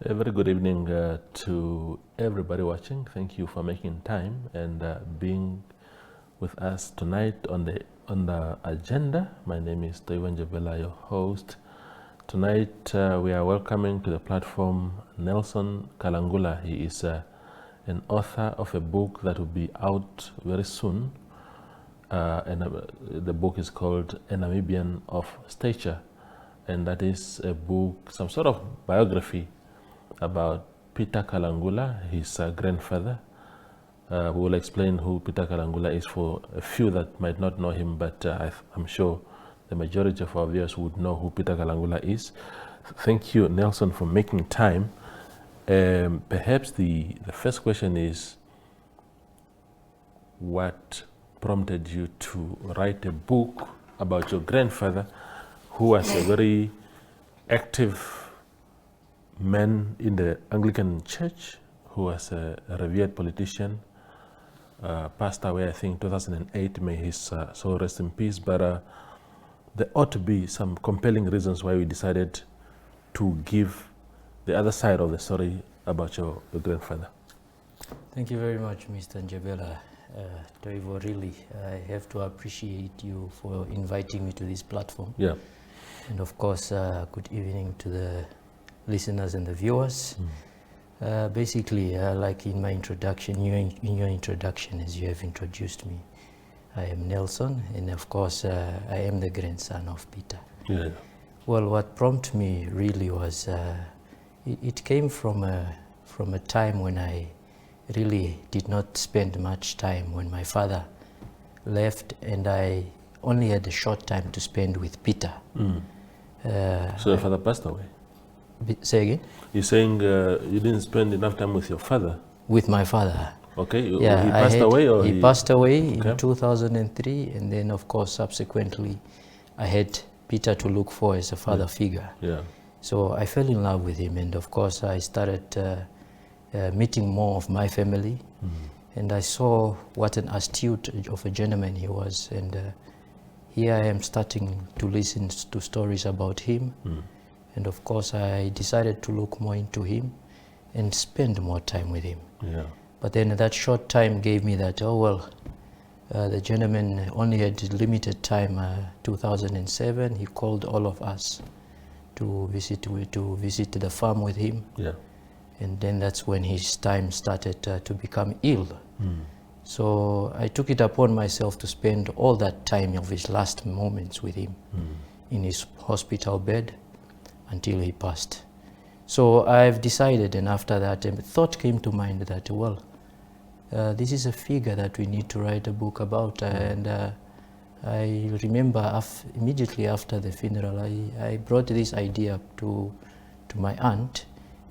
A very good evening to everybody watching. Thank you for making time and being with us tonight on the agenda. My name is Toiwan Jabela, your host. Tonight we are welcoming to the platform Nelson Kalangula. He is an author of a book that will be out very soon. The book is called A Namibian of Stature, and that is a book, some sort of biography about Peter Kalangula, his grandfather. We will explain who Peter Kalangula is for a few that might not know him, but I'm sure the majority of our viewers would know who Peter Kalangula is. Thank you, Nelson, for making time. Perhaps the first question is, what prompted you to write a book about your grandfather, who was a very active man in the Anglican Church, who was a revered politician, passed away, I think, 2008. May his soul rest in peace. But there ought to be some compelling reasons why we decided to give the other side of the story about your grandfather. Thank you very much, Mr. Njabela. Toivo, really, I have to appreciate you for inviting me to this platform. Yeah. And of course, good evening to the listeners and the viewers. Basically, like in my introduction, in your introduction, as you have introduced me, I am Nelson, and of course, I am the grandson of Peter. Yeah. Well, what prompted me really was, it came from a time when I really did not spend much time when my father left, and I only had a short time to spend with Peter. So your father passed away? Say again? You're saying you didn't spend enough time with your father? With my father. Okay, Yeah, he passed away? Or he passed away okay. in 2003, and then of course subsequently I had Peter to look for as a father figure. Yeah. So I fell in love with him, and of course I started meeting more of my family, and I saw what an astute of a gentleman he was, and here I am starting to listen to stories about him. And of course, I decided to look more into him and spend more time with him. Yeah. But then that short time gave me that, the gentleman only had limited time. 2007, he called all of us to visit the farm with him. Yeah. And then that's when his time started to become ill. So I took it upon myself to spend all that time of his last moments with him in his hospital bed until he passed. So I've decided, and after that a thought came to mind that, this is a figure that we need to write a book about. And I remember immediately after the funeral, I brought this idea to my aunt,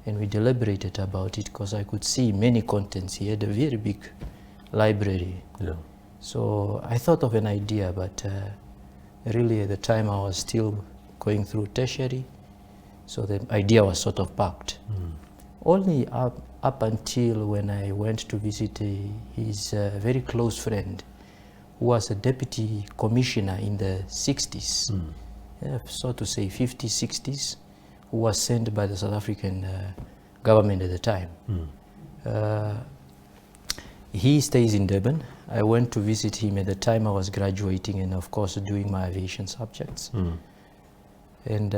and we deliberated about it because I could see many contents. He had a very big library. Yeah. So I thought of an idea, but really at the time I was still going through tertiary. So the idea was sort of parked. Only up until when I went to visit his very close friend, who was a deputy commissioner in the 60s, so to say 50s, 60s, who was sent by the South African government at the time. He stays in Durban. I went to visit him at the time I was graduating and of course doing my aviation subjects. And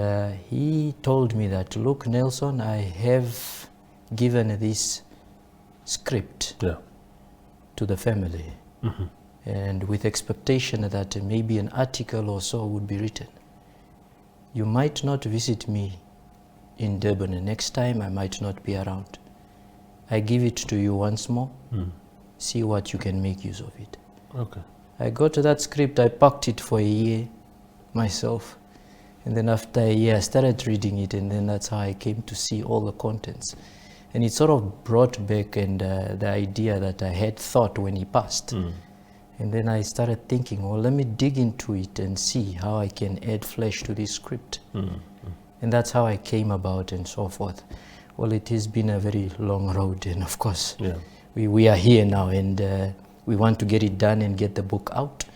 he told me that, look, Nelson, I have given this script to the family, and with expectation that maybe an article or so would be written. You might not visit me in Durban, and next time I might not be around. I give it to you once more, see what you can make use of it. Okay. I got to that script, I packed it for a year myself. And then after a year, I started reading it, and then that's how I came to see all the contents. And it sort of brought back the idea that I had thought when he passed. And then I started thinking, well, let me dig into it and see how I can add flesh to this script. And that's how I came about and so forth. Well, it has been a very long road, and of course, we are here now, and we want to get it done and get the book out.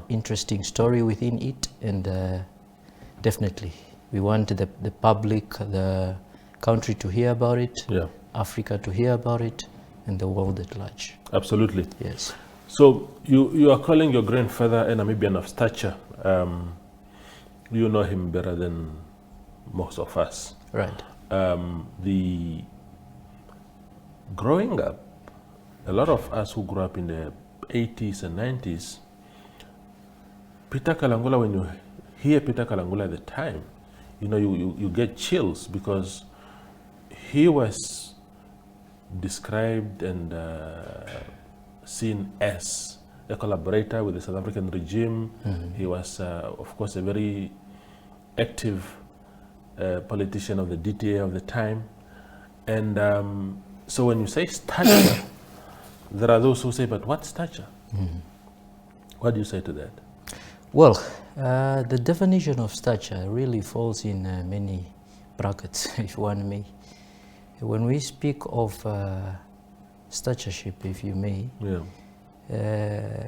Interesting story within it, and definitely we want the public, the country to hear about it, Yeah. Africa to hear about it, and the world at large. Absolutely. Yes. So you are calling your grandfather a Namibian of stature. You know him better than most of us. Right. The growing up, a lot of us who grew up in the 80s and 90s, Peter Kalangula, when you hear Peter Kalangula at the time, you know, you get chills because he was described and seen as a collaborator with the South African regime. He was, of course, a very active politician of the DTA of the time. And so when you say stature, there are those who say, but what stature? What do you say to that? Well, the definition of stature really falls in many brackets, if one may. When we speak of statureship, if you may,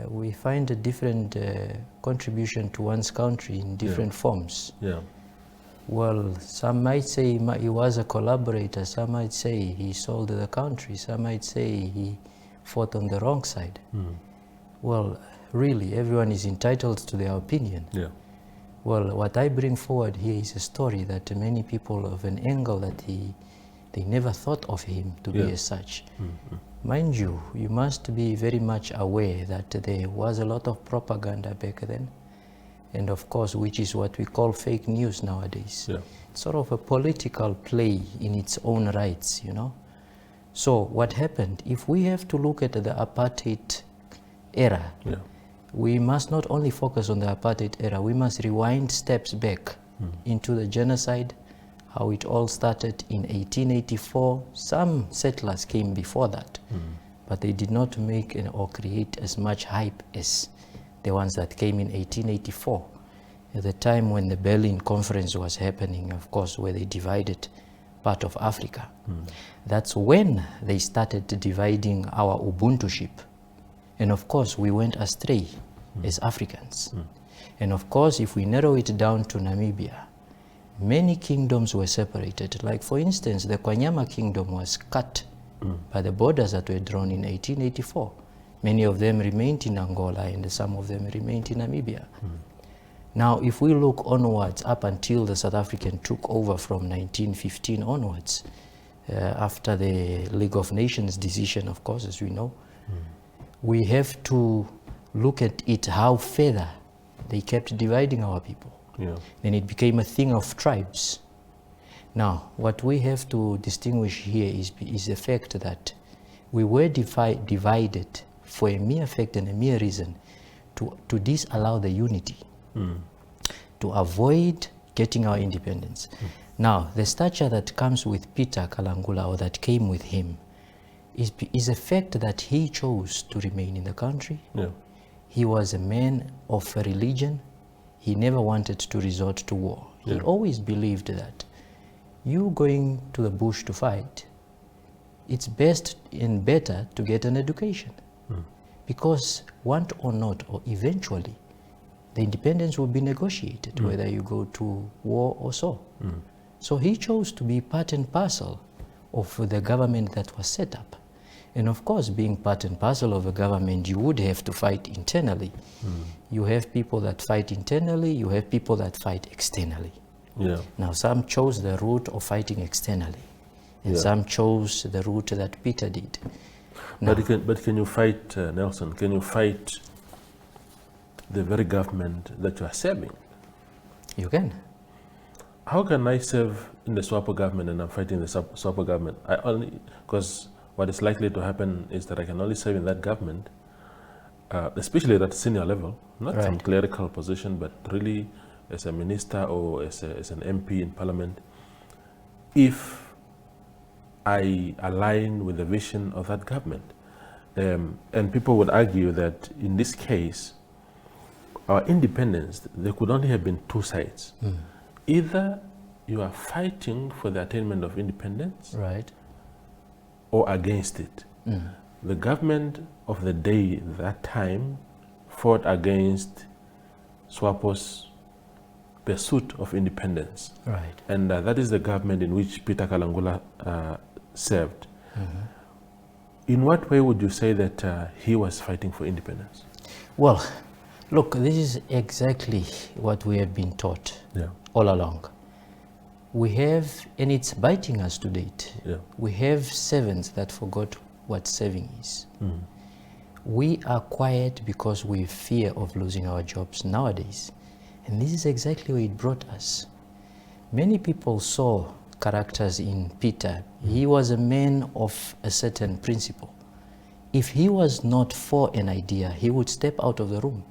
we find a different contribution to one's country in different forms. Well, some might say he was a collaborator, some might say he sold the country, some might say he fought on the wrong side. Well, really, everyone is entitled to their opinion. Well, what I bring forward here is a story that many people of an angle that they never thought of him to be as such. Mind you, you must be very much aware that there was a lot of propaganda back then, and of course, which is what we call fake news nowadays. It's sort of a political play in its own rights, you know. So what happened, if we have to look at the apartheid era, we must not only focus on the apartheid era, we must rewind steps back into the genocide, how it all started in 1884. Some settlers came before that, but they did not make or create as much hype as the ones that came in 1884. At the time when the Berlin Conference was happening, of course, where they divided part of Africa. That's when they started dividing our Ubuntu-ship. And of course, we went astray as Africans. And of course, if we narrow it down to Namibia, many kingdoms were separated. Like for instance, the Kwanyama kingdom was cut by the borders that were drawn in 1884. Many of them remained in Angola and some of them remained in Namibia. Now, if we look onwards up until the South African took over from 1915 onwards, after the League of Nations decision, of course, as we know, we have to look at it how further they kept dividing our people. Then it became a thing of tribes. Now, what we have to distinguish here is the fact that we were divided for a mere fact and a mere reason to disallow the unity, to avoid getting our independence. Now, the stature that comes with Peter Kalangula, or that came with him, is a fact that he chose to remain in the country. He was a man of a religion. He never wanted to resort to war. He always believed that you going to the bush to fight, it's best and better to get an education. Because want or not, or eventually, the independence will be negotiated, whether you go to war or so. So he chose to be part and parcel of the government that was set up. And of course, being part and parcel of a government, you would have to fight internally. You have people that fight internally, you have people that fight externally. Now, some chose the route of fighting externally, and some chose the route that Peter did. Now, but can you fight, Nelson, can you fight the very government that you are serving? You can. How can I serve in the SWAPO government and I'm fighting the SWAPO government? Because what is likely to happen is that I can only serve in that government, especially at that senior level, not some clerical position, but really as a minister or as an MP in parliament, if I align with the vision of that government. And people would argue that in this case, our independence, there could only have been two sides. Either you are fighting for the attainment of independence, or against it. The government of the day, that time, fought against SWAPO's pursuit of independence. Right. And that is the government in which Peter Kalangula served. In what way would you say that he was fighting for independence? Well, look, this is exactly what we have been taught all along. We have, and it's biting us to date, we have servants that forgot what serving is. We are quiet because we fear of losing our jobs nowadays. And this is exactly where it brought us. Many people saw characters in Peter. He was a man of a certain principle. If he was not for an idea, he would step out of the room.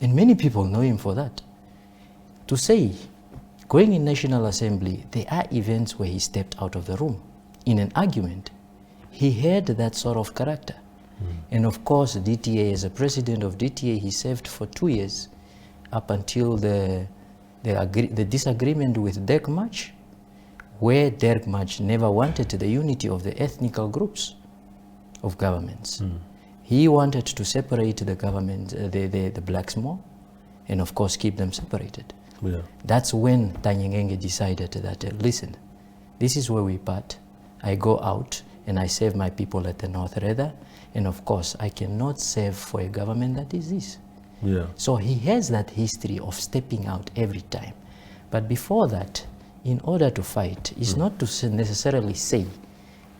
And many people know him for that. To say, going in National Assembly, there are events where he stepped out of the room. In an argument, he had that sort of character. And of course, DTA, as a president of DTA, he served for 2 years up until the disagreement with Dirk March, where Dirk March never wanted the unity of the ethnical groups of governments. He wanted to separate the government, the blacks more, and of course keep them separated. That's when Tanyengenge decided that, listen, this is where we part. I go out and I serve my people at the North rather, and of course I cannot serve for a government that is this. So he has that history of stepping out every time. But before that, in order to fight, is not to necessarily say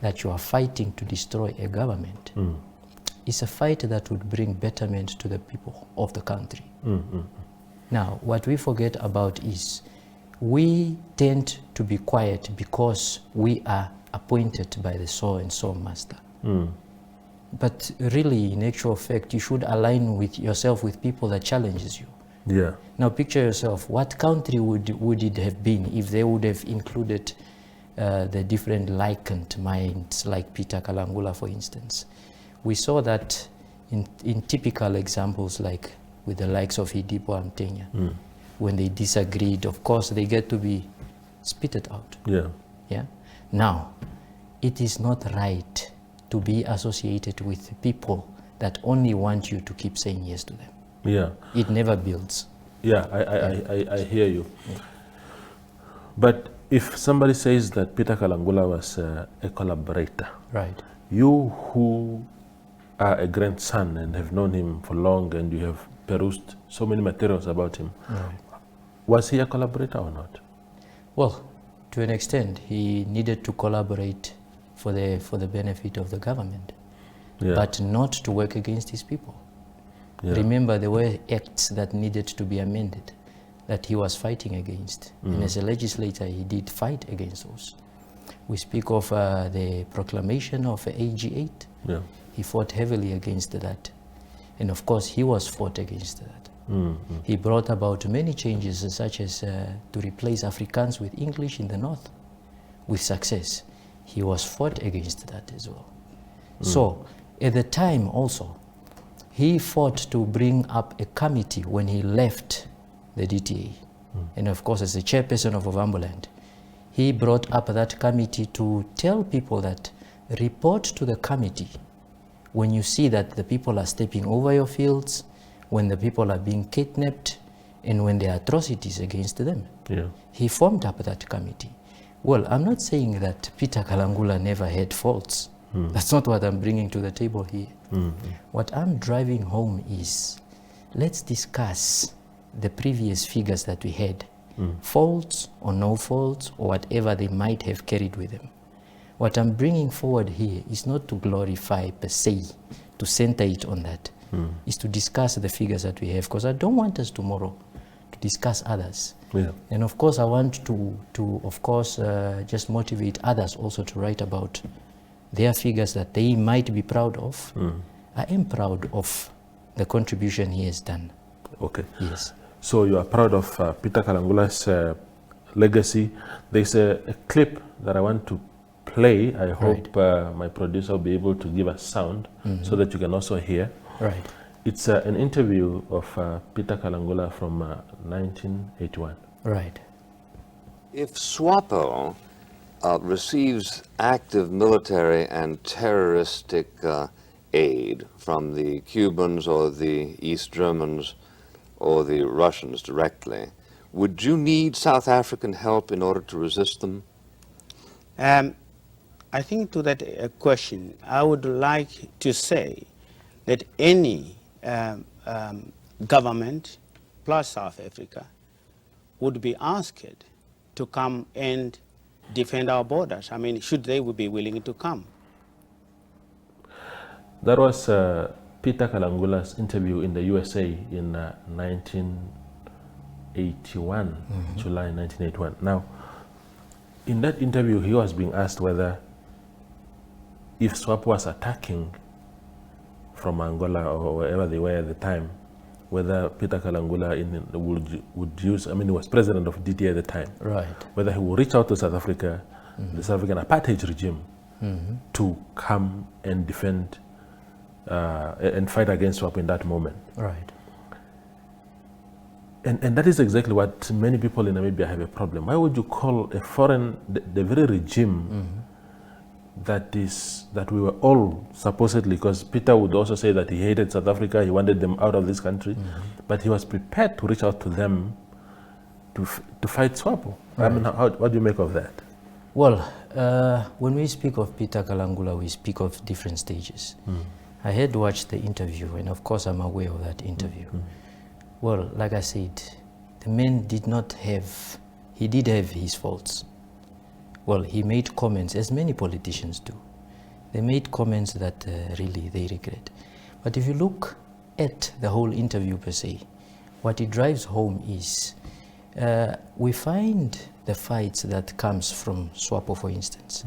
that you are fighting to destroy a government. It's a fight that would bring betterment to the people of the country. Now, what we forget about is we tend to be quiet because we are appointed by the so-and-so master. But really, in actual fact, you should align with yourself with people that challenges you. Now, picture yourself, what country would it have been if they would have included the different likened minds, like Peter Kalangula, for instance? We saw that in typical examples, like with the likes of Hidipo Amtenya. When they disagreed, of course, they get to be spitted out. Now, it is not right to be associated with people that only want you to keep saying yes to them. It never builds. I hear you. But if somebody says that Peter Kalangula was a collaborator, you who are a grandson and have known him for long and you have perused so many materials about him, was he a collaborator or not? Well, to an extent, he needed to collaborate for the benefit of the government, but not to work against his people. Remember, there were acts that needed to be amended that he was fighting against. And as a legislator, he did fight against those. We speak of the proclamation of AG 8. He fought heavily against that. And of course, he was fought against that. He brought about many changes, such as to replace Afrikaans with English in the North, with success. He was fought against that as well. So, at the time also, he fought to bring up a committee when he left the DTA. And of course, as the chairperson of Ovamboland, he brought up that committee to tell people that report to the committee when you see that the people are stepping over your fields, when the people are being kidnapped, and when there are atrocities against them. He formed up that committee. Well, I'm not saying that Peter Kalangula never had faults. That's not what I'm bringing to the table here. What I'm driving home is, let's discuss the previous figures that we had, faults or no faults or whatever they might have carried with them. What I'm bringing forward here is not to glorify per se, to center it on that, is to discuss the figures that we have, because I don't want us tomorrow to discuss others. And of course, I want to of course, just motivate others also to write about their figures that they might be proud of. I am proud of the contribution he has done. Yes. So you are proud of Peter Kalangula's legacy. There's a clip that I want to play. I hope my producer will be able to give us sound so that you can also hear. It's an interview of Peter Kalangula from 1981. If SWAPO receives active military and terroristic aid from the Cubans or the East Germans or the Russians directly, would you need South African help in order to resist them? I think to that question, I would like to say that any government plus South Africa would be asked to come and defend our borders. I mean, should they would be willing to come. That was Peter Kalangula's interview in the USA in 1981, July 1981. Now, in that interview, he was being asked whether if SWAPO was attacking from Angola or wherever they were at the time, whether Peter Kalangula would use, I mean, he was president of DTA at the time, Right. whether he would reach out to South Africa, the South African apartheid regime, to come and defend and fight against SWAPO in that moment. Right. And that is exactly what many people in Namibia have a problem. Why would you call a foreign, the very regime that we were all supposedly, because Peter would also say that he hated South Africa, he wanted them out of this country, but he was prepared to reach out to them to fight SWAPO. Right. I mean, what do you make of that? Well, when we speak of Peter Kalangula, we speak of different stages. I had watched the interview, and of course I'm aware of that interview. Well, like I said, the man did have his faults. Well, he made comments, as many politicians do. They made comments that really they regret. But if you look at the whole interview per se, what it drives home is we find the fights that comes from SWAPO, for instance,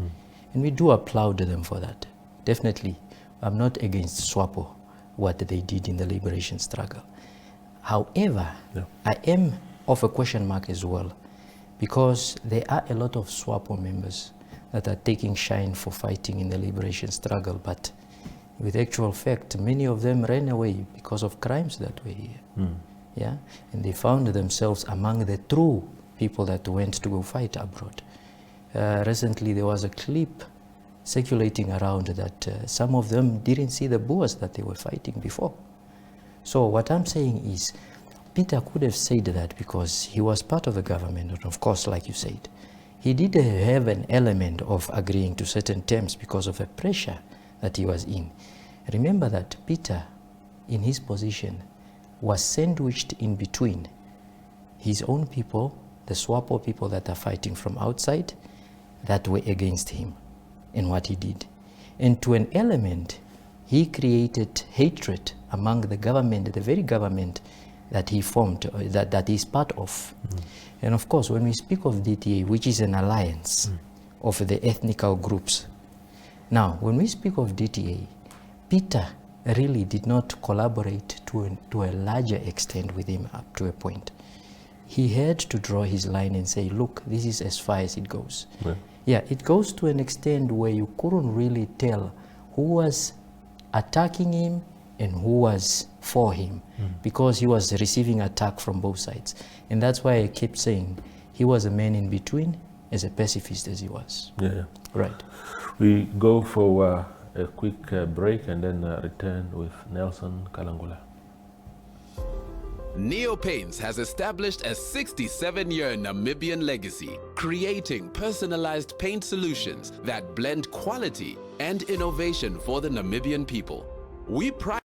and we do applaud them for that. Definitely, I'm not against SWAPO, what they did in the liberation struggle. However, I am of a question mark as well, because there are a lot of SWAPO members that are taking shine for fighting in the liberation struggle, but with actual fact, many of them ran away because of crimes that were here. Yeah, and they found themselves among the true people that went to go fight abroad. Recently, there was a clip circulating around that some of them didn't see the Boers that they were fighting before. So what I'm saying is, Peter could have said that because he was part of the government, and of course, like you said, he did have an element of agreeing to certain terms because of the pressure that he was in. Remember that Peter, in his position, was sandwiched in between his own people, the SWAPO people that are fighting from outside, that were against him and what he did. And to an element, he created hatred among the government, the very government that he formed, that he's part of. And of course, when we speak of DTA, which is an alliance of the ethnical groups. Now, when we speak of DTA, Peter really did not collaborate to a larger extent with him up to a point. He had to draw his line and say, look, this is as far as it goes. Yeah, it goes to an extent where you couldn't really tell who was attacking him and who was for him, because he was receiving attack from both sides. And that's why I kept saying he was a man in between, as a pacifist as he was. Yeah. Right. We go for a quick break and then return with Nelson Kalangula. Neo Paints has established a 67-year Namibian legacy, creating personalized paint solutions that blend quality and innovation for the Namibian people. We pride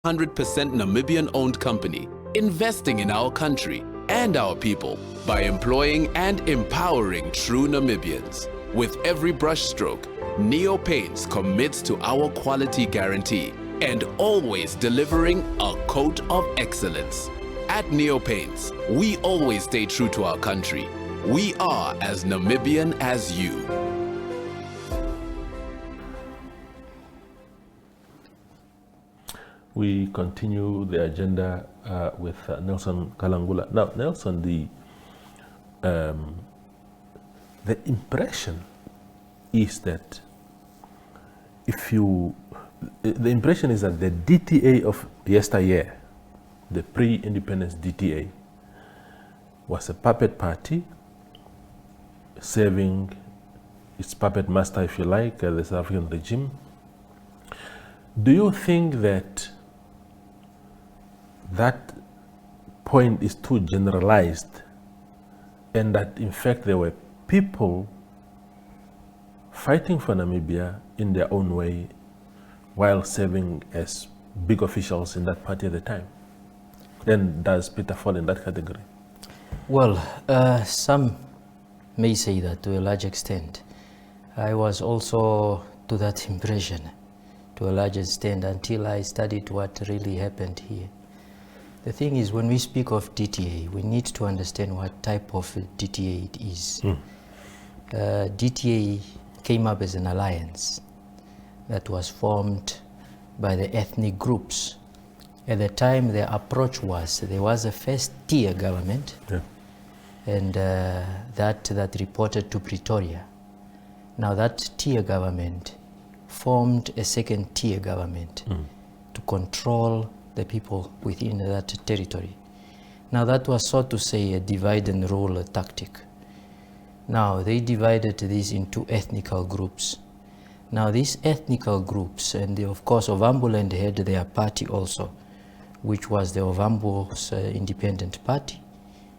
100% Namibian-owned company, investing in our country and our people by employing and empowering true Namibians. With every brushstroke, Neo Paints commits to our quality guarantee and always delivering a coat of excellence. At Neo Paints, we always stay true to our country. We are as Namibian as you. We continue the agenda with Nelson Kalangula. Now, Nelson, the impression is that the impression is that the DTA of yesteryear, the pre-independence DTA, was a puppet party serving its puppet master, if you like, the South African regime. Do you think that point is too generalized, and that in fact there were people fighting for Namibia in their own way while serving as big officials in that party at the time? Then does Peter fall in that category? Well, some may say that to a large extent. I was also to that impression to a large extent until I studied what really happened here. The thing is, when we speak of DTA, we need to understand what type of DTA it is. DTA came up as an alliance that was formed by the ethnic groups. At the time, the approach was there was a first-tier government, and that reported to Pretoria. Now that tier government formed a second-tier government to control the people within that territory. Now that was, so to say, a divide and rule tactic. Now they divided this into ethnical groups. Now these ethnical groups, and of course Ovambuland had their party also, which was the Ovambu's independent party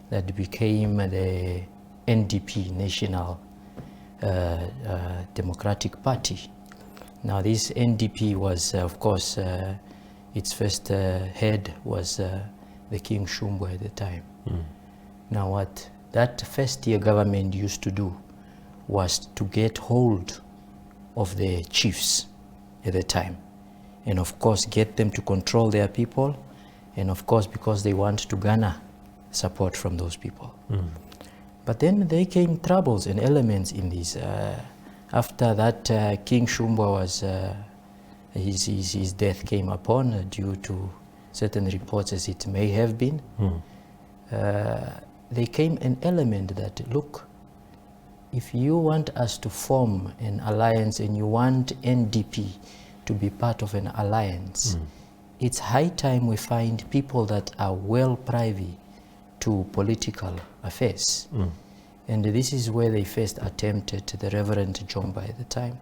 that became the NDP, National Democratic Party. Now this NDP was, of course, its first head was the King Shumbu at the time. Now what that first-tier government used to do was to get hold of the chiefs at the time, and of course get them to control their people, and of course because they want to garner support from those people. But then there came troubles and elements in this. After that, King Shumbu was, his death came upon due to certain reports as it may have been. There came an element that, look, if you want us to form an alliance and you want NDP to be part of an alliance, it's high time we find people that are well privy to political affairs. And this is where they first attempted the Reverend Jomba at the time.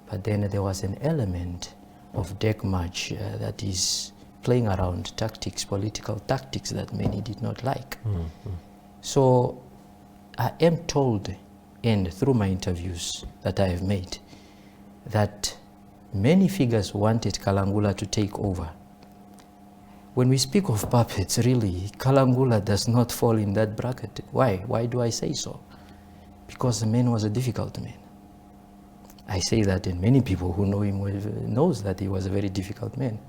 But then there was an element of deck match that is playing around tactics, political tactics that many did not like. So I am told, and through my interviews that I have made, that many figures wanted Kalangula to take over. When we speak of puppets, really, Kalangula does not fall in that bracket. Why? Why do I say so? Because the man was a difficult man. I say that, and many people who know him knows that he was a very difficult man.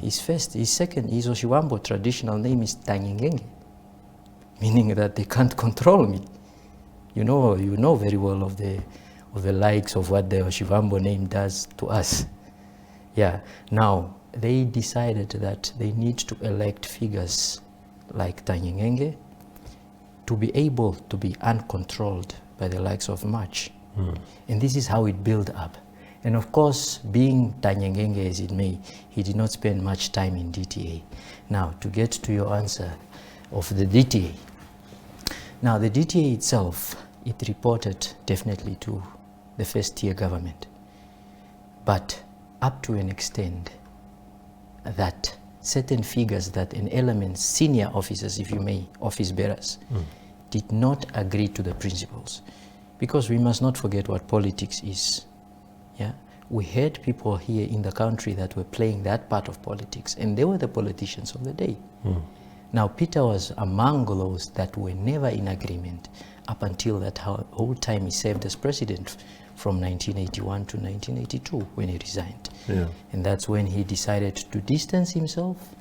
His second, his Oshiwambo traditional name is Tanyengenge, meaning that they can't control me. You know very well of the likes of what the Oshiwambo name does to us. Yeah. Now they decided that they need to elect figures like Tanyengenge to be able to be uncontrolled by the likes of March. And this is how it built up. And of course, being Tanyengenge as it may, he did not spend much time in DTA. Now, to get to your answer of the DTA. Now, the DTA itself, it reported definitely to the first-tier government, but up to an extent that certain figures, that an element, senior officers, if you may, office bearers, did not agree to the principles. Because we must not forget what politics is. Yeah? We had people here in the country that were playing that part of politics, and they were the politicians of the day. Now, Peter was among those that were never in agreement up until that whole time he served as president from 1981 to 1982 when he resigned. And that's when he decided to distance himself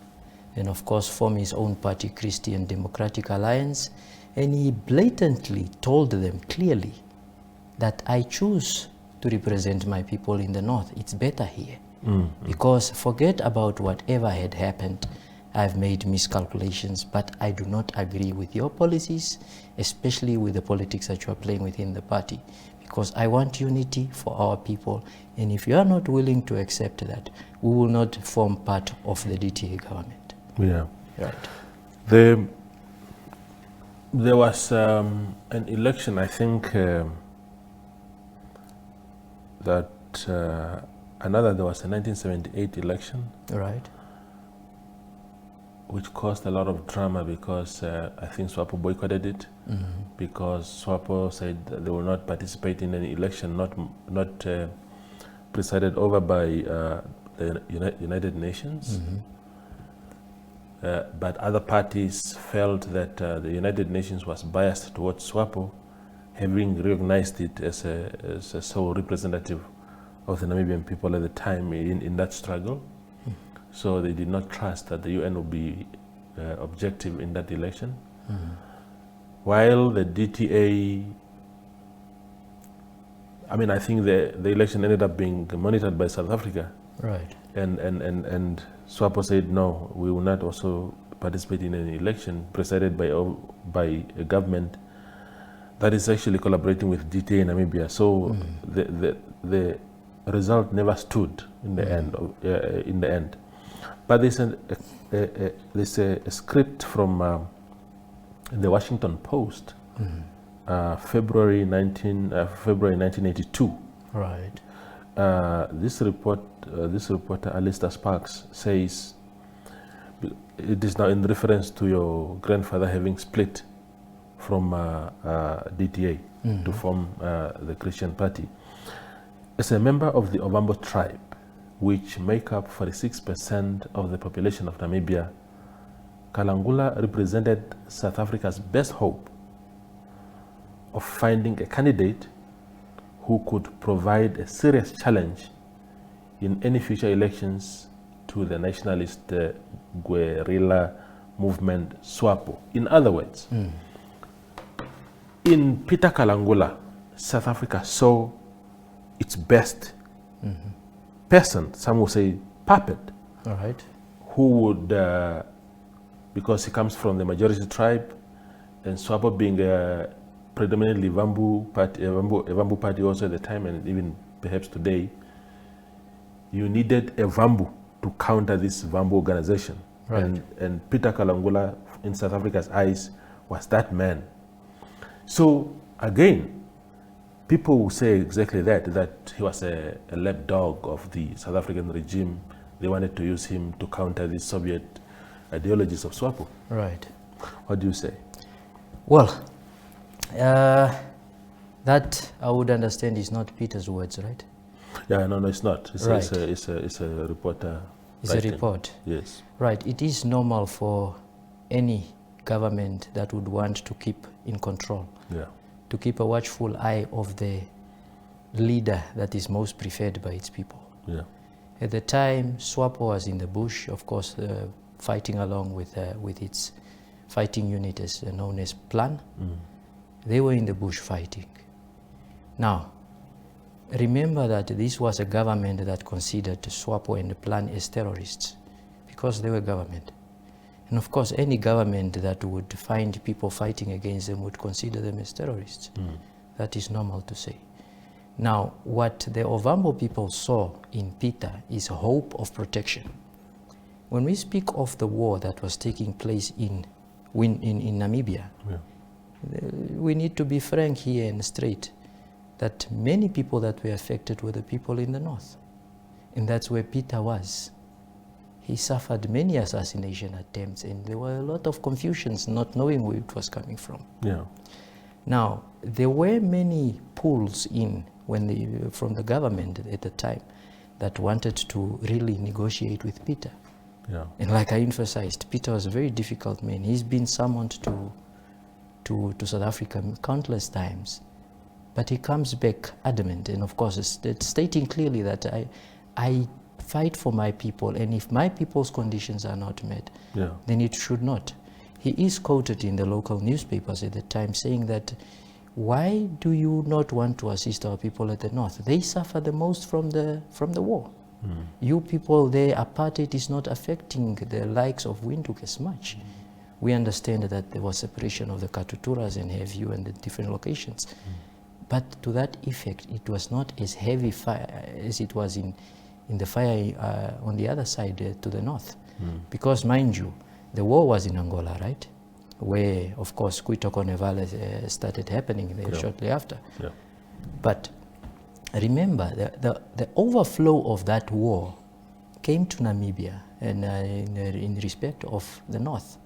and, of course, form his own party, Christian Democratic Alliance. And he blatantly told them clearly that I choose to represent my people in the north. It's better here. Because forget about whatever had happened. I've made miscalculations, but I do not agree with your policies, especially with the politics that you are playing within the party, because I want unity for our people. And if you are not willing to accept that, we will not form part of the DTA government. Yeah. Right. There was an election, I think, there was a 1978 election. Right. which caused a lot of drama because I think SWAPO boycotted it because SWAPO said that they will not participate in any election not presided over by the United Nations. But other parties felt that the United Nations was biased towards SWAPO, having recognized it as a sole representative of the Namibian people at the time in that struggle. So they did not trust that the UN would be objective in that election. While the DTA, I mean, I think the election ended up being monitored by South Africa. Right. And SWAPO said, no, we will not also participate in an election presided by a government that is actually collaborating with DTA in Namibia. So the result never stood in the end. But there's a script from the Washington Post, February 1982. Right. This reporter, Alistair Sparks, says it is now in reference to your grandfather having split from DTA to form the Christian Party. As a member of the Ovambo tribe, which make up 46% of the population of Namibia, Kalangula represented South Africa's best hope of finding a candidate who could provide a serious challenge in any future elections to the nationalist guerrilla movement SWAPO. In other words, in Peter Kalangula, South Africa saw its best person, some would say puppet, All right. who would, because he comes from the majority tribe, and SWAPO being a predominantly Vambu party also at the time, and even perhaps today, you needed a Vambu to counter this Vambu organization. Right. And Peter Kalangula, in South Africa's eyes, was that man. So again, people will say exactly that he was a lapdog of the South African regime. They wanted to use him to counter the Soviet ideologies of SWAPO. Right. What do you say? Well, that I would understand is not Peter's words, right? Yeah, no, it's not. It's, Right. it's a reporter. It's a writing. report. Yes. Right. It is normal for any government that would want to keep in control, Yeah. to keep a watchful eye of the leader that is most preferred by its people. Yeah. At the time, SWAPO was in the bush, of course, fighting along with its fighting unit as known as Plan. They were in the bush fighting. Now, remember that this was a government that considered SWAPO and the Plan as terrorists because they were government. And of course, any government that would find people fighting against them would consider them as terrorists. That is normal to say. Now, what the Ovambo people saw in Peter is hope of protection. When we speak of the war that was taking place in Namibia, we need to be frank here and straight that many people that were affected were the people in the north. And that's where Peter was. He suffered many assassination attempts, and there were a lot of confusions not knowing where it was coming from. Yeah. Now, there were many pulls in from the government at the time that wanted to really negotiate with Peter. Yeah. And like I emphasized, Peter was a very difficult man. He's been summoned to South Africa countless times, but he comes back adamant, and of course stating clearly that I fight for my people, and if my people's conditions are not met, then it should not. He is quoted in the local newspapers at the time saying that, why do you not want to assist our people at the north? They suffer the most from the war. You people there, apartheid is not affecting the likes of Windhoek as much. We understand that there was separation of the Katuturas and have you and the different locations. But to that effect, it was not as heavy fire as it was in the fire on the other side to the north. Because mind you, the war was in Angola, right? Where, of course, Cuito Carnival started happening there shortly after. Yeah. But remember, the overflow of that war came to Namibia and in respect of the North.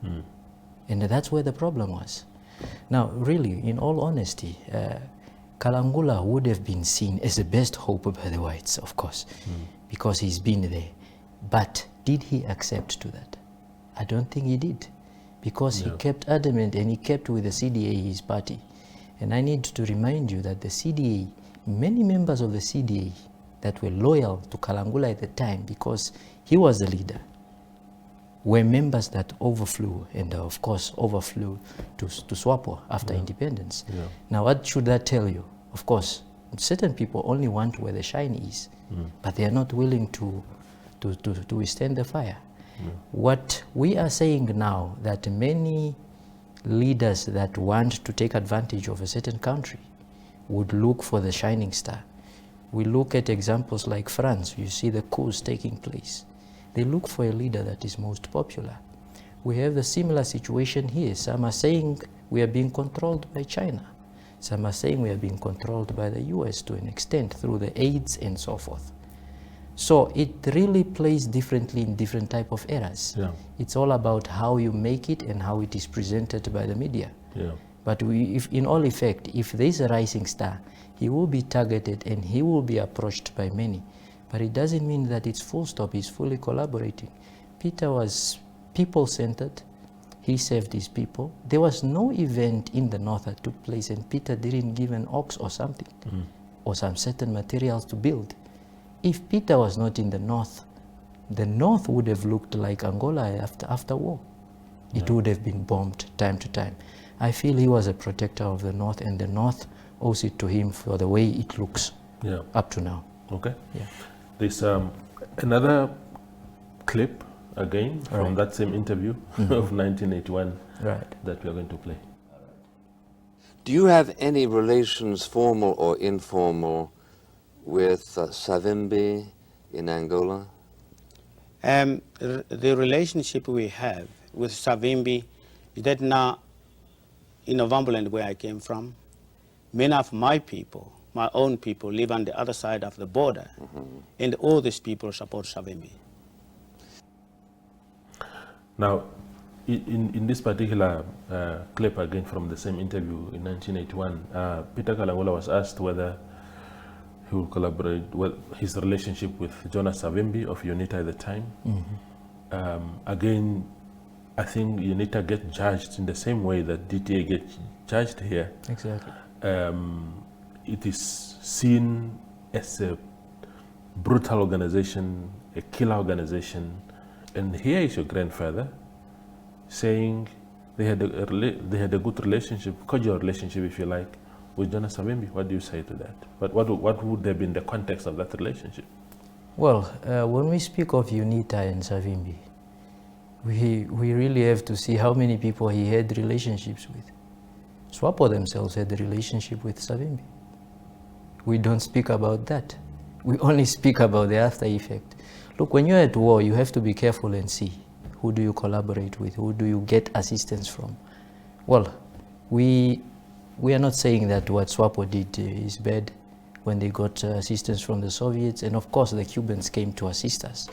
And that's where the problem was. Now, really, in all honesty, Kalangula would have been seen as the best hope by the whites, of course, because he's been there. But did he accept to that? I don't think he did, because he kept adamant and he kept with the CDA, his party. And I need to remind you that the CDA, many members of the CDA that were loyal to Kalangula at the time, because he was the leader, were members that overflew, and of course overflew to SWAPO after independence. Now, what should that tell you? Of course, certain people only want where the shine is, but they are not willing to withstand the fire. What we are saying now, that many leaders that want to take advantage of a certain country would look for the shining star. We look at examples like France, you see the coups taking place. They look for a leader that is most popular. We have the similar situation here. Some are saying we are being controlled by China. Some are saying we are being controlled by the US to an extent through the aids and so forth. So it really plays differently in different type of eras. It's all about how you make it and how it is presented by the media. But if in all effect, if there is a rising star, he will be targeted and he will be approached by many. But it doesn't mean that it's full stop, he's fully collaborating. Peter was people-centered, he saved his people. There was no event in the North that took place and Peter didn't give an ox or something, or some certain materials to build. If Peter was not in the North would have looked like Angola after war. It would have been bombed time to time. I feel he was a protector of the North, and the North owes it to him for the way it looks up to now. Okay. There's another clip again from that same interview of 1981 that we are going to play. Do you have any relations, formal or informal, with Savimbi in Angola? The relationship we have with Savimbi is that now in Novemberland, where I came from, many of my people, my own people, live on the other side of the border, and all these people support Savimbi. Now, in this particular clip again from the same interview in 1981, Peter Kalangula was asked whether he would collaborate, his relationship with Jonas Savimbi of UNITA at the time. Again, I think UNITA gets judged in the same way that DTA gets judged here. Exactly. It is seen as a brutal organization, a killer organization, and here is your grandfather saying they had a good relationship, cordial relationship, if you like, with Jonas Savimbi. What do you say to that? What would have been the context of that relationship? Well, when we speak of UNITA and Savimbi, we really have to see how many people he had relationships with. SWAPO themselves had a relationship with Savimbi. We don't speak about that. We only speak about the after effect. Look, when you're at war, you have to be careful and see who do you collaborate with, who do you get assistance from. Well, we are not saying that what SWAPO did is bad when they got assistance from the Soviets, and of course the Cubans came to assist us.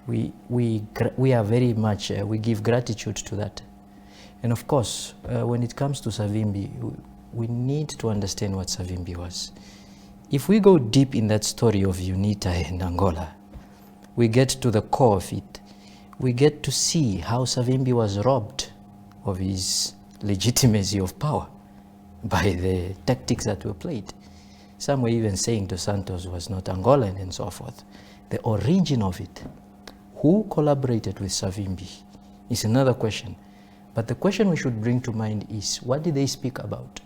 We are very much, we give gratitude to that. And of course, when it comes to Savimbi, we need to understand what Savimbi was. If we go deep in that story of UNITA and Angola, we get to the core of it. We get to see how Savimbi was robbed of his legitimacy of power by the tactics that were played. Some were even saying Dos Santos was not Angolan and so forth. The origin of it, who collaborated with Savimbi, is another question. But the question we should bring to mind is, what did they speak about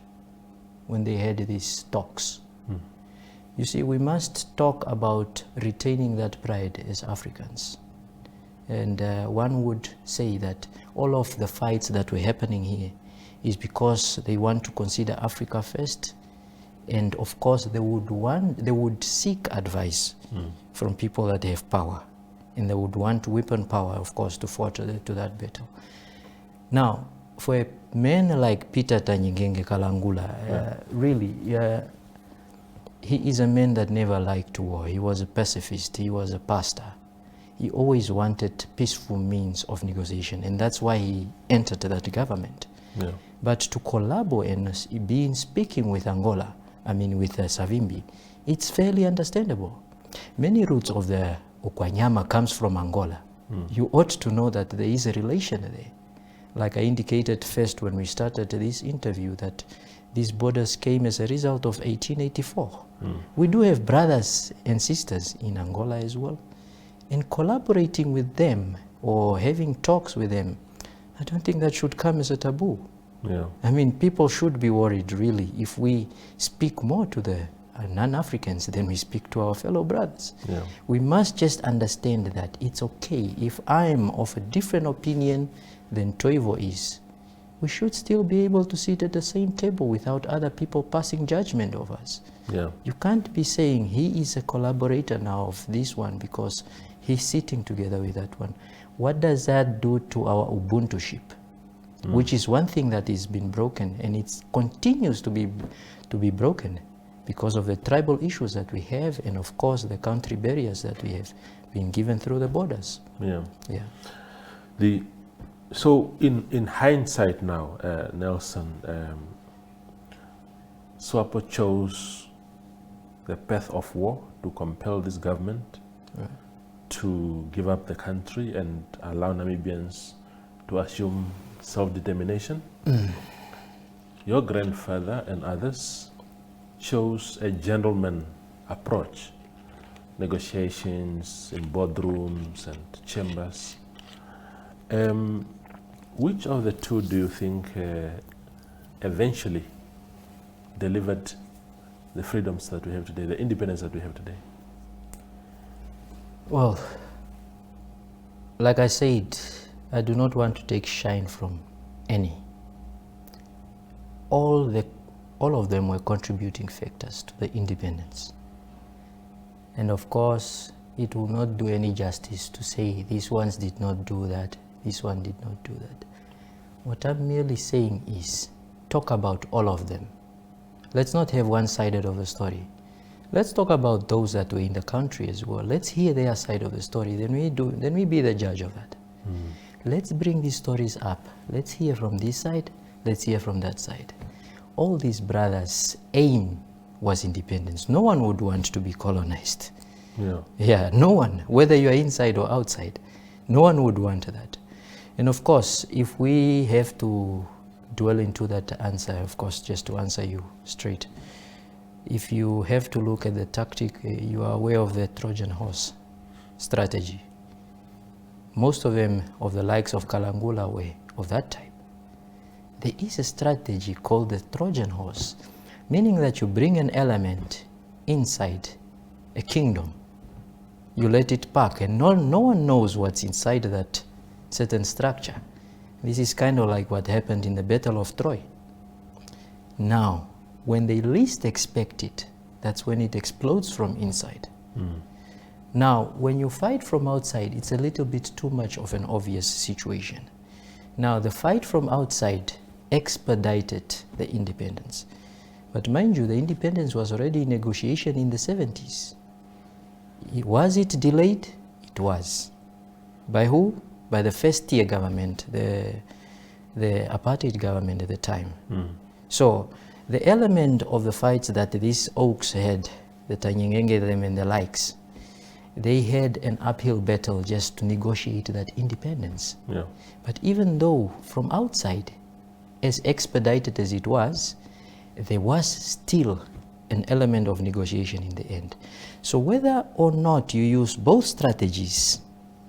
when they had these talks? You see, we must talk about retaining that pride as Africans. And one would say that all of the fights that were happening here is because they want to consider Africa first, and of course they would seek advice from people that have power, and they would want weapon power, of course, to fight to that battle. Now, for a man like Peter Kalangula, really, he is a man that never liked war. He was a pacifist, he was a pastor. he always wanted peaceful means of negotiation, and that's why he entered that government. Yeah. But to collabo and be in speaking with Angola, I mean with Savimbi, it's fairly understandable. Many roots of the Ukwanyama comes from Angola. You ought to know that there is a relation there. Like I indicated first when we started this interview, that these borders came as a result of 1884. We do have brothers and sisters in Angola as well. And collaborating with them or having talks with them, I don't think that should come as a taboo. Yeah. I mean, people should be worried, really, if we speak more to the non-Africans than we speak to our fellow brothers. Yeah. We must just understand that it's okay if I'm of a different opinion than Toivo is. We should still be able to sit at the same table without other people passing judgment of us. Yeah. You can't be saying he is a collaborator now of this one because he's sitting together with that one. What does that do to our Ubuntu-ship? Which is one thing that has been broken, and it continues to be broken because of the tribal issues that we have, and of course the country barriers that we have been given through the borders. Yeah. Yeah. So in hindsight now, Nelson, SWAPO chose the path of war to compel this government to give up the country and allow Namibians to assume self-determination. Your grandfather and others chose a gentleman approach, negotiations in boardrooms and chambers. Which of the two do you think eventually delivered the freedoms that we have today, the independence that we have today? Well, like I said, I do not want to take shine from any. All of them were contributing factors to the independence. And of course, it will not do any justice to say these ones did not do that, this one did not do that. What I'm merely saying is, talk about all of them. Let's not have one-sided of the story. Let's talk about those that were in the country as well. Let's hear their side of the story, then we be the judge of that. Let's bring these stories up. Let's hear from this side, let's hear from that side. All these brothers' aim was independence. No one would want to be colonized. Yeah, no one, whether you are inside or outside, no one would want that. And of course, if we have to dwell into that answer, of course, just to answer you straight, if you have to look at the tactic, you are aware of the Trojan horse strategy. Most of them, of the likes of Kalangula, were of that type. There is a strategy called the Trojan horse, meaning that you bring an element inside a kingdom, you let it pack, and no one knows what's inside that certain structure. This is kind of like what happened in the Battle of Troy. Now, when they least expect it, that's when it explodes from inside. Now, when you fight from outside, it's a little bit too much of an obvious situation. Now, the fight from outside expedited the independence. But mind you, the independence was already in negotiation in the 70s. Was it delayed? It was. By who? By the first-tier government, the apartheid government at the time. So, the element of the fights that these oaks had, the Tanyengenge them and the likes, they had an uphill battle just to negotiate that independence. But even though from outside, as expedited as it was, there was still an element of negotiation in the end. So whether or not you use both strategies,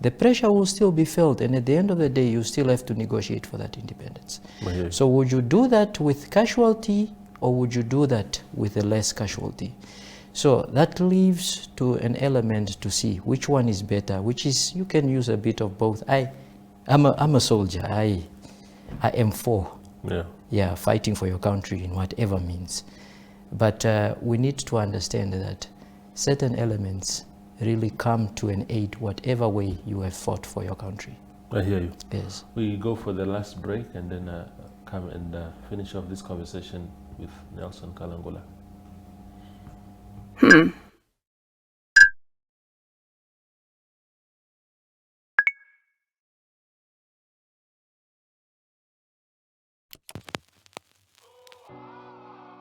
the pressure will still be felt, and at the end of the day, you still have to negotiate for that independence. So would you do that with casualty, or would you do that with a less casualty? So that leaves to an element to see which one is better, which is, you can use a bit of both. I'm a soldier. I am for fighting for your country in whatever means. But we need to understand that certain elements really come to an aid whatever way you have fought for your country. I hear you. Yes. We go for the last break and then come and finish off this conversation with Nelson Kalangula.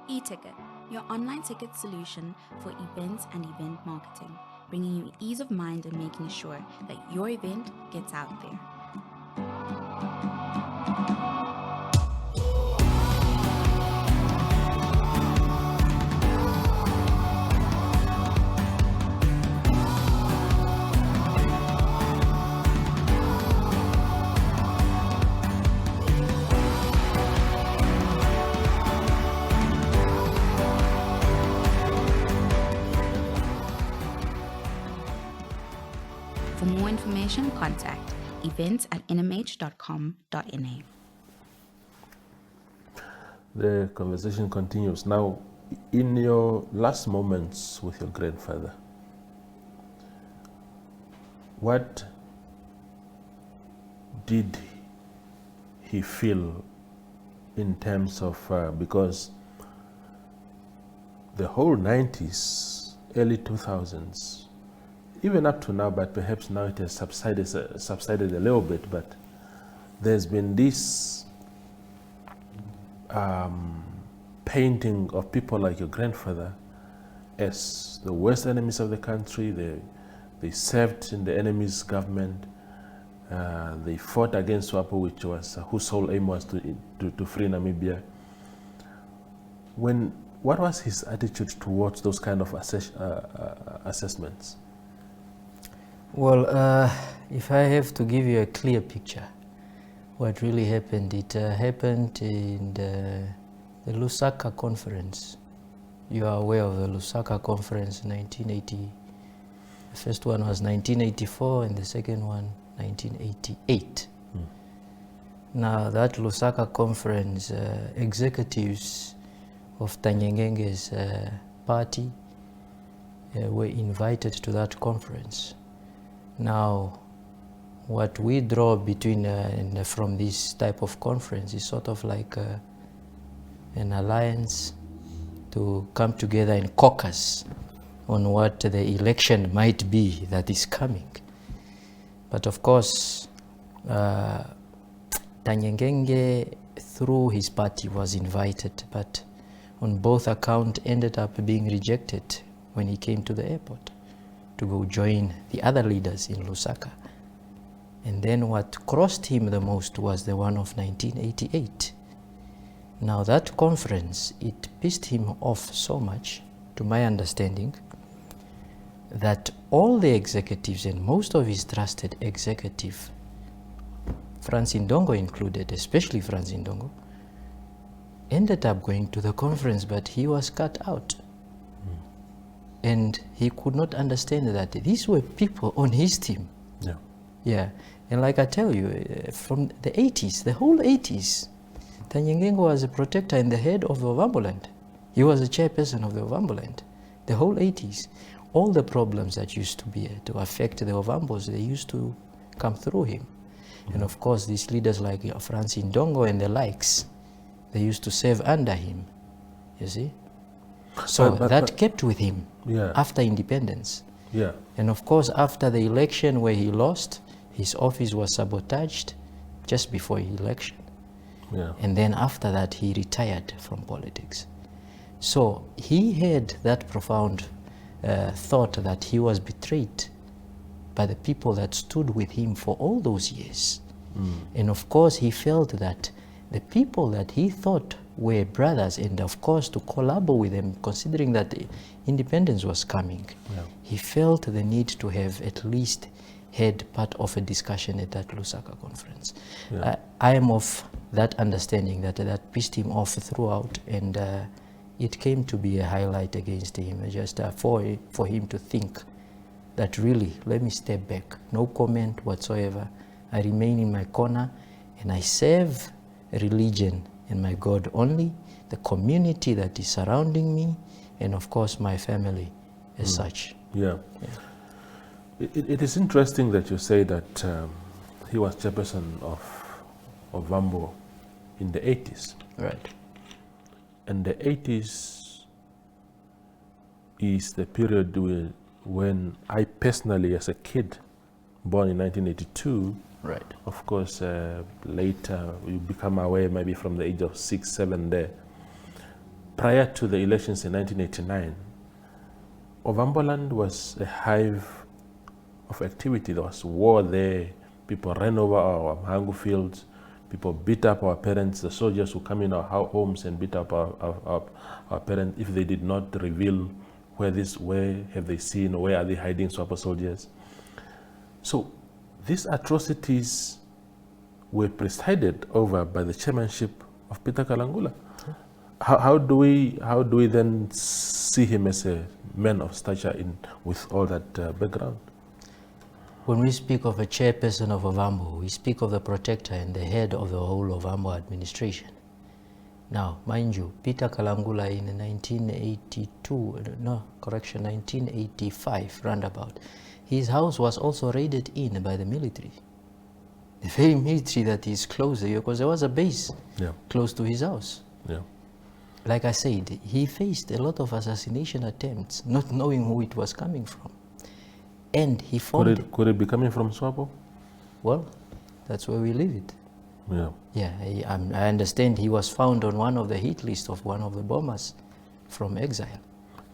E-ticket, your online ticket solution for events and event marketing, bringing you ease of mind and making sure that your event gets out there. For more information, contact events@nhh.com.na. The conversation continues. Now, in your last moments with your grandfather, what did he feel in terms of, because the whole 90s, early 2000s, even up to now, but perhaps now it has subsided a little bit, but there's been this painting of people like your grandfather as the worst enemies of the country. They served in the enemy's government. They fought against SWAPO, which was whose sole aim was to free Namibia. What was his attitude towards those kind of assessments? Well, if I have to give you a clear picture, what really happened, it happened in the Lusaka conference. You are aware of the Lusaka conference, 1980. The first one was 1984 and the second one, 1988. Now, that Lusaka conference, executives of Tanyengenge's party were invited to that conference. Now, what we draw between from this type of conference is sort of like an alliance to come together and caucus on what the election might be that is coming. But of course, Tanyengenge, through his party, was invited, but on both accounts ended up being rejected when he came to the airport to go join the other leaders in Lusaka. And then what crossed him the most was the one of 1988. Now that conference, it pissed him off so much, to my understanding, that all the executives and most of his trusted executive, Franz Ndongo included, especially Franz Ndongo, ended up going to the conference, but he was cut out. And he could not understand that these were people on his team. Yeah. Yeah. And like I tell you, from the 80s, the whole 80s, Tanyengenge was a protector and the head of the Ovamboland. He was a chairperson of the Ovamboland. The whole 80s, all the problems that used to affect the Ovambos, they used to come through him. And of course, these leaders like Franz Ndongo and the likes, they used to serve under him, you see? So that kept with him after independence. Yeah. And of course, after the election where he lost, his office was sabotaged just before the election. Yeah. And then after that, he retired from politics. So he had that profound thought that he was betrayed by the people that stood with him for all those years. And of course, he felt that the people that he thought were brothers, and of course to collaborate with them, considering that independence was coming, he felt the need to have at least had part of a discussion at that Lusaka conference. I am of that understanding that pissed him off throughout, and it came to be a highlight against him, just for him to think that really, let me step back, no comment whatsoever. I remain in my corner and I serve religion and my God only, the community that is surrounding me, and of course my family as such. Yeah. It is interesting that you say that he was chairperson of Vambo in the 80s. Right. And the 80s is the period when I personally, as a kid, born in 1982, right, of course, later you become aware, maybe from the age of 6, 7 there, prior to the elections in 1989, Ovamboland was a hive of activity. There was war there. People ran over our mango fields. People beat up our parents. The soldiers would come in our homes and beat up our parents if they did not reveal where have they seen, where are they hiding SWAPO soldiers. So these atrocities were presided over by the chairmanship of Peter Kalangula. How do we then see him as a man of stature with all that background? When we speak of a chairperson of Ovambo, we speak of the protector and the head of the whole Ovambo administration. Now, mind you, Peter Kalangula in 1985, roundabout, his house was also raided in by the military. The very military that is close there, because there was a base close to his house. Yeah. Like I said, he faced a lot of assassination attempts, not knowing who it was coming from. And he found... Could it be coming from SWAPO? Well, that's where we leave it. Yeah. Yeah, I understand he was found on one of the hit lists of one of the bombers from exile.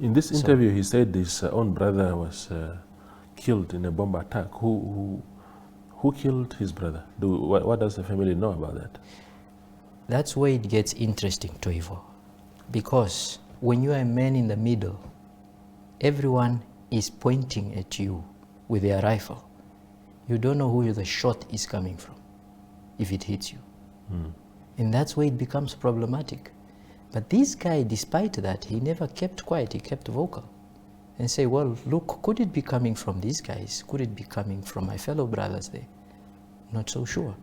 In this interview, he said his own brother was killed in a bomb attack. Who killed his brother? What does the family know about that? That's where it gets interesting, Toivo. Because when you are a man in the middle, everyone is pointing at you with their rifle. You don't know who the shot is coming from if it hits you. And that's where it becomes problematic. But this guy, despite that, he never kept quiet, he kept vocal. And say, well, look, could it be coming from these guys? Could it be coming from my fellow brothers there? Not so sure.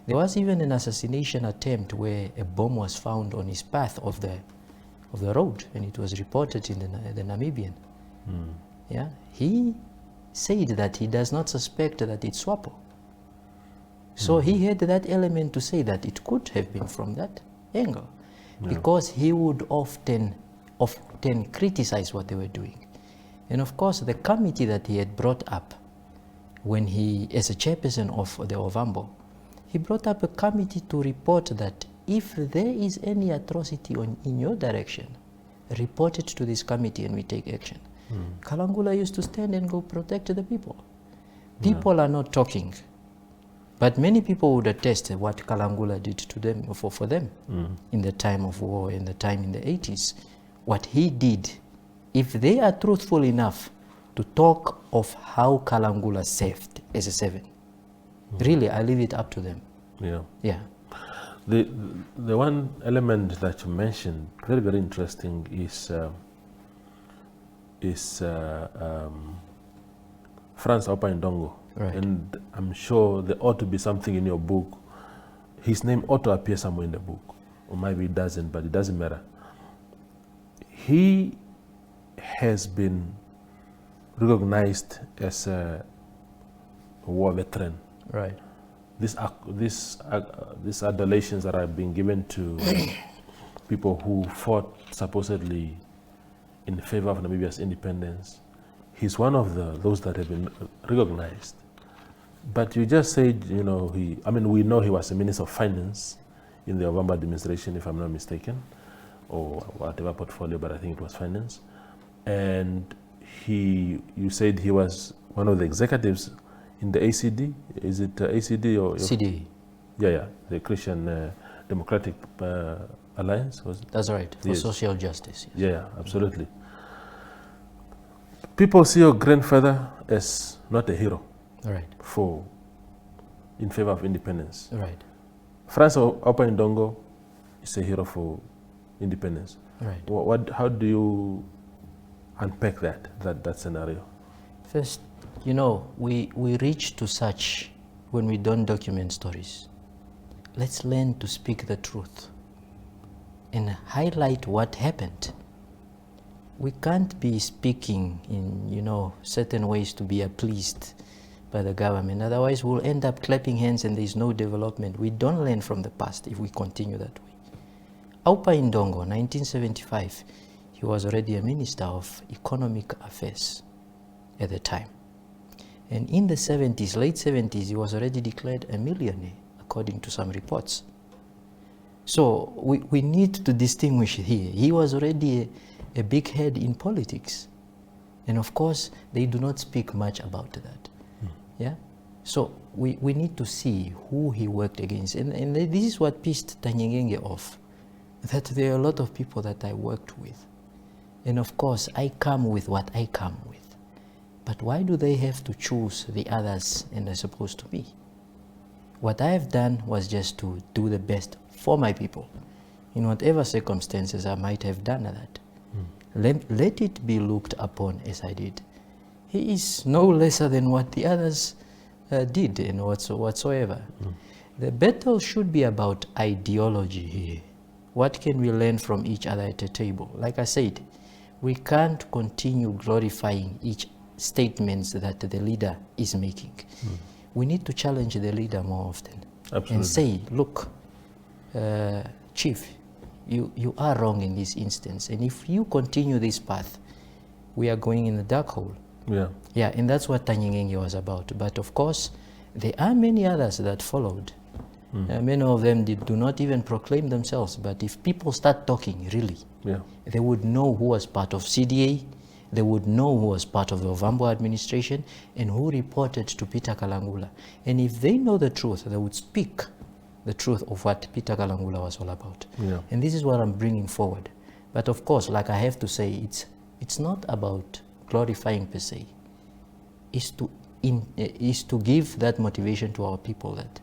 There was even an assassination attempt where a bomb was found on his path of the road, and it was reported in the Namibian. Yeah, he said that he does not suspect that it's SWAPO. So he had that element to say that it could have been from that angle, because he would often criticize what they were doing. And of course, the committee that he had brought up when he, as a chairperson of the Ovambo, he brought up a committee to report that if there is any atrocity in your direction, report it to this committee and we take action. Kalangula used to stand and go protect the people. People are not talking, but many people would attest what Kalangula did to them, for them in the time of war, in the time in the 80s. What he did, if they are truthful enough to talk of how Kalangula served as a servant, really, I leave it up to them. Yeah. Yeah. The one element that you mentioned, very, very interesting, is Franz Ndongo. Right. And I'm sure there ought to be something in your book. His name ought to appear somewhere in the book. Or maybe it doesn't, but it doesn't matter. He has been recognized as a war veteran. Right. These adulations that are being given to people who fought supposedly in favor of Namibia's independence, he's one of those that have been recognized. But you just said, we know he was a Minister of Finance in the Ovambo administration, if I'm not mistaken, or whatever portfolio, but I think it was finance. And you said he was one of the executives in the ACD. Is it ACD or CD? Yeah, the Christian Democratic Alliance. That's right, for social justice. Yes. Yeah, absolutely. People see your grandfather as not a hero, Right. in favor of independence. Right. Franz Ndongo is a hero for independence. Right. How do you unpack that scenario? First, we reach to such when we don't document stories. Let's learn to speak the truth and highlight what happened. We can't be speaking in, certain ways to be pleased by the government. Otherwise, we'll end up clapping hands and there's no development. We don't learn from the past if we continue that way. Ndongo, 1975, he was already a Minister of Economic Affairs at the time. And in the 70s, late 70s, he was already declared a millionaire, according to some reports. So we need to distinguish here. He was already a big head in politics. And of course, they do not speak much about that. Yeah? So we need to see who he worked against. And this is what pissed Tanyengenge off, that there are a lot of people that I worked with. And of course, I come with what I come with. But why do they have to choose the others and they're supposed to be? What I have done was just to do the best for my people. In whatever circumstances I might have done that. Let it be looked upon as I did. He is no lesser than what the others did and whatsoever. The battle should be about ideology here. What can we learn from each other at a table? Like I said, we can't continue glorifying each statements that the leader is making. We need to challenge the leader more often. Absolutely. And say, look, Chief, you are wrong in this instance. And if you continue this path, we are going in the dark hole. Yeah. Yeah, and that's what Tanyengenge was about. But of course, there are many others that followed. Many of them do not even proclaim themselves. But if people start talking, really, they would know who was part of CDA, they would know who was part of the Ovambo administration, and who reported to Peter Kalangula. And if they know the truth, they would speak the truth of what Peter Kalangula was all about. Yeah. And this is what I'm bringing forward. But of course, like I have to say, it's not about glorifying per se. Is to give that motivation to our people that,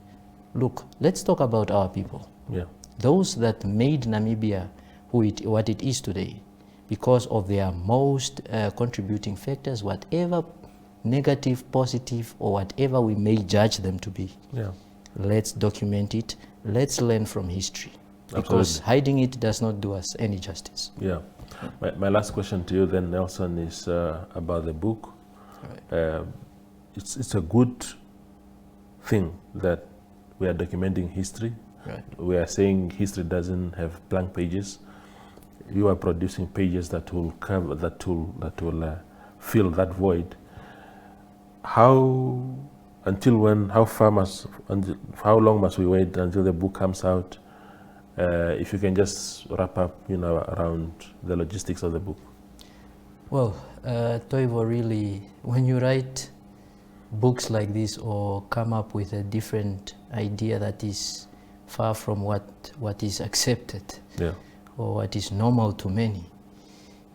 look, let's talk about our people. Yeah. Those that made Namibia what it is today, because of their most contributing factors, whatever negative, positive, or whatever we may judge them to be. Yeah. Let's document it. Let's learn from history. Because Absolutely. hiding it does not do us any justice. Yeah. My last question to you then, Nelson, is about the book. Right. It's a good thing that we are documenting history. Right. We are saying history doesn't have blank pages. You are producing pages that will cover, that will fill that void. How long must we wait until the book comes out? If you can just wrap up, around the logistics of the book. Well, Toivo, really, when you write books like this or come up with a different idea that is far from what is accepted, Yeah. or what is normal to many,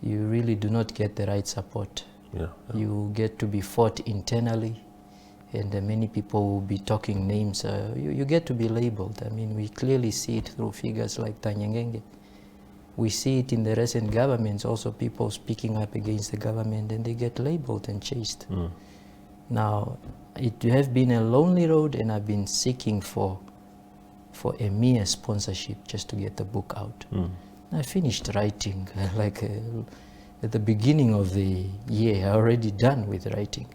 you really do not get the right support. Yeah. You get to be fought internally, and many people will be talking names. You get to be labeled. I mean, we clearly see it through figures like Tanyengenge. We see it in the recent governments, also people speaking up against the government, and they get labeled and chased. Now, it has been a lonely road, and I've been seeking for a mere sponsorship just to get the book out. I finished writing at the beginning of the year. I already done with writing.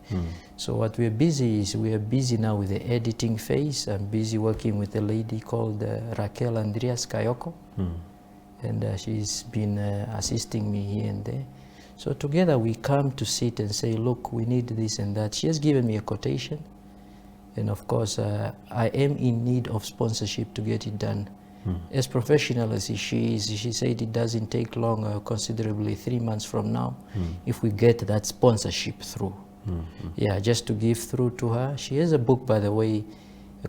So what we are busy now with the editing phase. I'm busy working with a lady called Raquel Andreas Kayoko, and she's been assisting me here and there. So together we come to sit and say, look, we need this and that. She has given me a quotation, and of course I am in need of sponsorship to get it done. As professional as she is, she said it doesn't take long, considerably 3 months from now, if we get that sponsorship through. Yeah, just to give through to her. She has a book, by the way,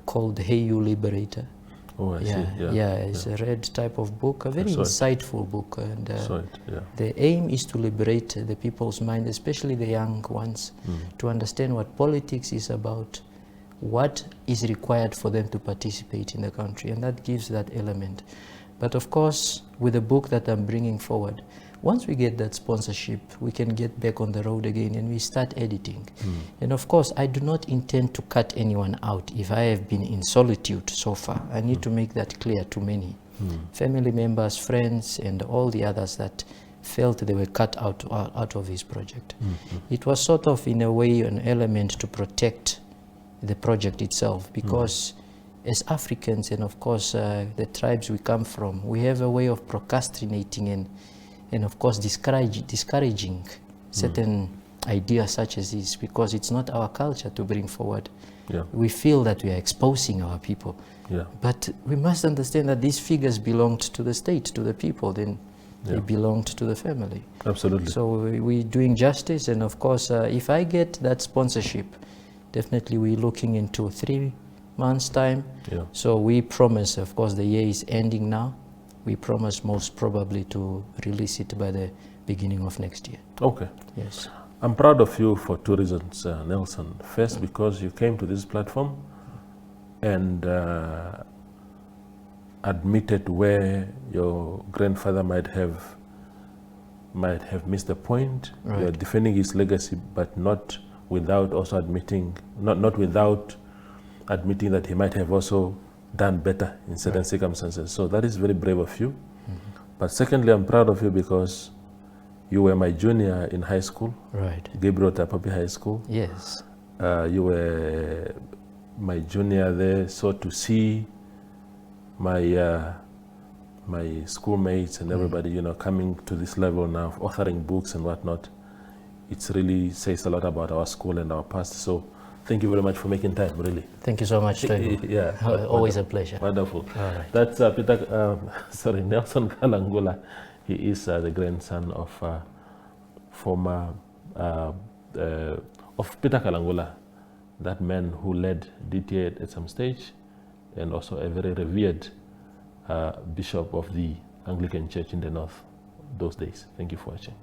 called Hey You Liberator. Oh, I see. Yeah, it's a red type of book, a very insightful book. And the aim is to liberate the people's mind, especially the young ones, to understand what politics is about, what is required for them to participate in the country, and that gives that element. But of course, with the book that I'm bringing forward, once we get that sponsorship, we can get back on the road again and we start editing. And of course, I do not intend to cut anyone out if I have been in solitude so far. I need to make that clear to many. Family members, friends, and all the others that felt they were cut out of this project. It was sort of, in a way, an element to protect the project itself, because as Africans, and of course the tribes we come from, we have a way of procrastinating and of course discouraging certain ideas such as this, because it's not our culture to bring forward. Yeah. We feel that we are exposing our people. Yeah. But we must understand that these figures belonged to the state, to the people, then they belonged to the family. Absolutely. So we're doing justice, and of course, if I get that sponsorship, definitely we're looking into 3 months' time. Yeah. So we promise, of course, the year is ending now. We promise most probably to release it by the beginning of next year. Okay. Yes. I'm proud of you for 2 reasons, Nelson. First, because you came to this platform and admitted where your grandfather might have missed the point. Right. You're defending his legacy, but not without also admitting, not without admitting that he might have also done better in certain circumstances. So that is very brave of you. But secondly, I'm proud of you because you were my junior in high school, Right. Gabriel Tapapi High School. Yes. You were my junior there, so to see my my schoolmates and everybody, you know, coming to this level now, authoring books and whatnot, it really says a lot about our school and our past. So thank you very much for making time, really. Thank you so much, Toigo. Yeah. Always a pleasure. Wonderful. All right. That's Nelson Kalangula. He is the grandson of former of Peter Kalangula, that man who led DTA at some stage, and also a very revered bishop of the Anglican Church in the north those days. Thank you for watching.